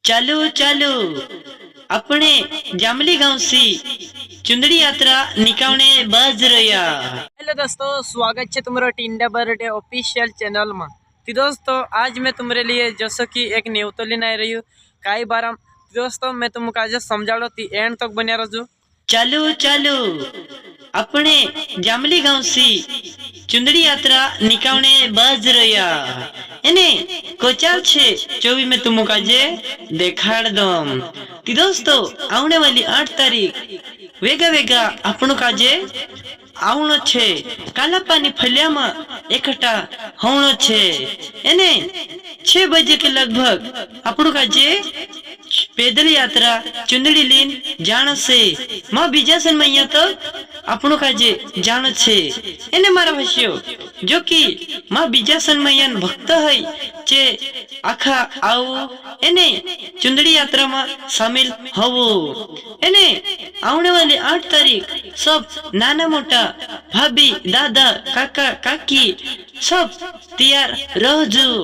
चालू चालू अपने जामली गांव से चुंदड़ी यात्रा निकालने बज रहा। हेलो दोस्तों, स्वागत है तुम्हारा टिंडा बर्थडे ऑफिशियल चैनल में। तो दोस्तों आज मैं तुम्हारे लिए जैसे कि एक न्यूज लेने आ रही हूँ कई बार। दोस्तों मैं तुमको आज समझा ती एंड तक बना रहो। चालू चालू अपने जामली गांव से चुंदड़ी यात्रा निकालने बज रहा। एने कोचाल छे 24 में तुमको आज देखाड़ दम। तो दोस्तों आने वाली 8 तारीख वेगा वेगा आपनो काजे आवनो छे। काला पानी फलिया में इकट्ठा होनो छे। एने 6 बजे के लगभग आपनो काजे पैदल यात्रा चुंदड़ी लीन जाण से मां बीजासन मैया तक आपनो काजे जाण छे। एने मारा भाष्यो जो कि मां बीजासन मैया भक्त है चे आखा आओ एने चुंदड़ी यात्रा में शामिल होवो। एने आने वाली 8 तारीख सब नाना मोटा भाभी दादा काका काकी सब तैयार रहजो।